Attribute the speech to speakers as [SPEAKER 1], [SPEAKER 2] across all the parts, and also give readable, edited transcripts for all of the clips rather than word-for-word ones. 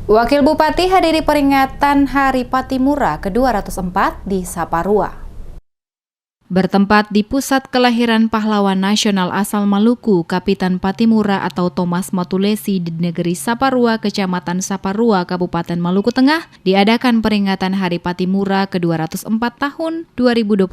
[SPEAKER 1] Wakil Bupati hadiri peringatan Hari Patimura ke-204 di Saparua. Bertempat di pusat kelahiran pahlawan nasional asal Maluku, Kapitan Patimura atau Thomas Matulesi di negeri Saparua, Kecamatan Saparua, Kabupaten Maluku Tengah, diadakan peringatan Hari Patimura ke-204 tahun 2021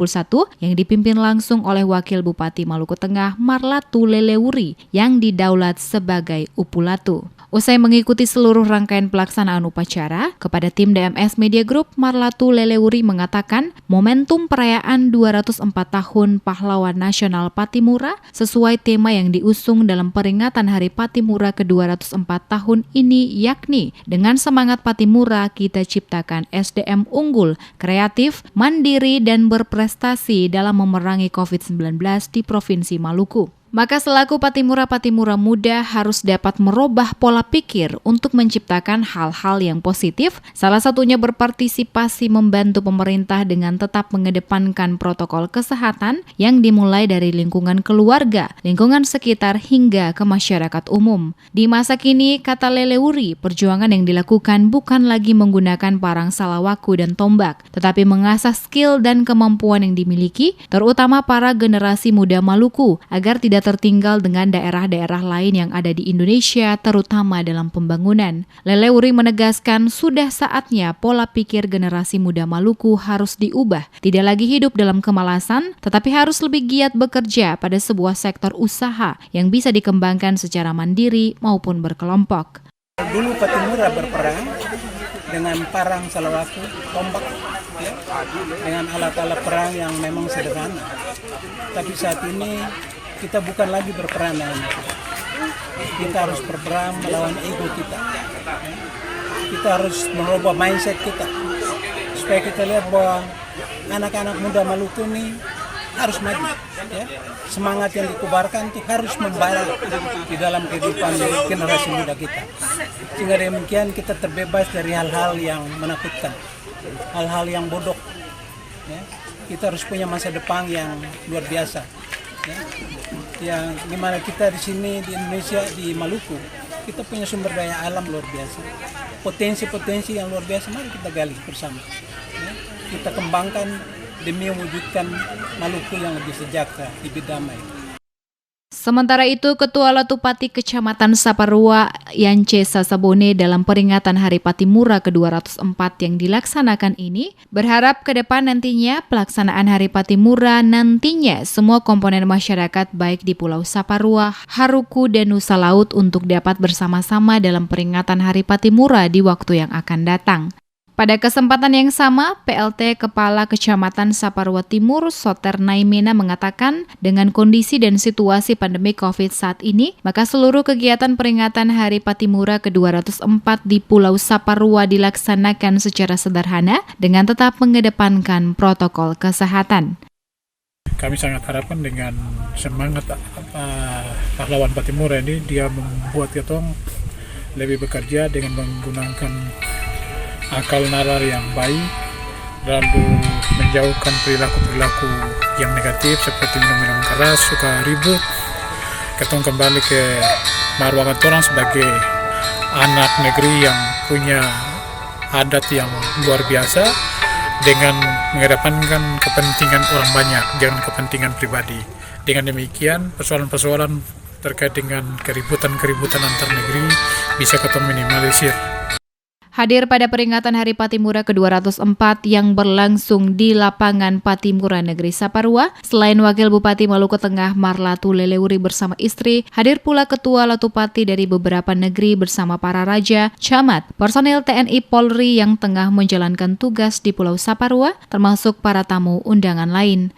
[SPEAKER 1] yang dipimpin langsung oleh Wakil Bupati Maluku Tengah Marlatu Lelewuri yang didaulat sebagai Upulatu. Usai mengikuti seluruh rangkaian pelaksanaan upacara, kepada tim DMS Media Group, Marlatu Lelewuri mengatakan momentum perayaan 204 tahun Pahlawan Nasional Patimura sesuai tema yang diusung dalam peringatan Hari Patimura ke-204 tahun ini, yakni dengan semangat Patimura kita ciptakan SDM unggul, kreatif, mandiri, dan berprestasi dalam memerangi COVID-19 di Provinsi Maluku. Maka selaku Patimura muda harus dapat merubah pola pikir untuk menciptakan hal-hal yang positif, salah satunya berpartisipasi membantu pemerintah dengan tetap mengedepankan protokol kesehatan yang dimulai dari lingkungan keluarga, lingkungan sekitar hingga ke masyarakat umum. Di masa kini, kata Lelewuri, perjuangan yang dilakukan bukan lagi menggunakan parang salawaku dan tombak, tetapi mengasah skill dan kemampuan yang dimiliki, terutama para generasi muda Maluku, agar tidak tertinggal dengan daerah-daerah lain yang ada di Indonesia, terutama dalam pembangunan. Lelewuri menegaskan sudah saatnya pola pikir generasi muda Maluku harus diubah. Tidak lagi hidup dalam kemalasan, tetapi harus lebih giat bekerja pada sebuah sektor usaha yang bisa dikembangkan secara mandiri maupun berkelompok.
[SPEAKER 2] Dulu Patimura berperang dengan parang salawaku, tombak, ya, dengan alat-alat perang yang memang sederhana. Tapi saat ini kita bukan lagi berperang dengan itu. Kita harus berperang melawan ego kita. Kita harus merubah mindset kita. Supaya kita lihat bahwa anak-anak muda Maluku ini harus maju. Ya. Semangat yang dikobarkan itu harus membara di dalam kehidupan generasi muda kita. Sehingga demikian kita terbebas dari hal-hal yang menakutkan. Hal-hal yang bodoh. Ya. Kita harus punya masa depan yang luar biasa. Ya, yang dimana kita di sini di Indonesia, di Maluku, kita punya sumber daya alam luar biasa, potensi-potensi yang luar biasa, mari kita gali bersama, ya, kita kembangkan demi mewujudkan Maluku yang lebih sejahtera, lebih damai.
[SPEAKER 1] Sementara itu, Ketua Latupati Kecamatan Saparua, Yance Sasabone, dalam peringatan Hari Patimura ke-204 yang dilaksanakan ini, berharap ke depan nantinya pelaksanaan Hari Patimura nantinya semua komponen masyarakat baik di Pulau Saparua, Haruku, dan Nusa Laut untuk dapat bersama-sama dalam peringatan Hari Patimura di waktu yang akan datang. Pada kesempatan yang sama, PLT Kepala Kecamatan Saparua Timur, Soter Naimena, mengatakan dengan kondisi dan situasi pandemi COVID saat ini, maka seluruh kegiatan peringatan Hari Patimura ke-204 di Pulau Saparua dilaksanakan secara sederhana dengan tetap mengedepankan protokol kesehatan.
[SPEAKER 3] Kami sangat harapkan dengan semangat pahlawan Patimura ini, dia membuat kita lebih bekerja dengan menggunakan akal nalar yang baik, lalu menjauhkan perilaku-perilaku yang negatif seperti minum-minum keras, suka ribut. Kita kembali ke marwah orang sebagai anak negeri yang punya adat yang luar biasa dengan mengedepankan kepentingan orang banyak, jangan kepentingan pribadi. Dengan demikian, persoalan-persoalan terkait dengan keributan-keributan antar negeri bisa kita minimalisir.
[SPEAKER 1] Hadir pada peringatan Hari Patimura ke-204 yang berlangsung di lapangan Patimura Negeri Saparua, selain Wakil Bupati Maluku Tengah Marlatu Lelewuri bersama istri, hadir pula Ketua Latupati dari beberapa negeri bersama para raja, camat, personil TNI Polri yang tengah menjalankan tugas di Pulau Saparua, termasuk para tamu undangan lain.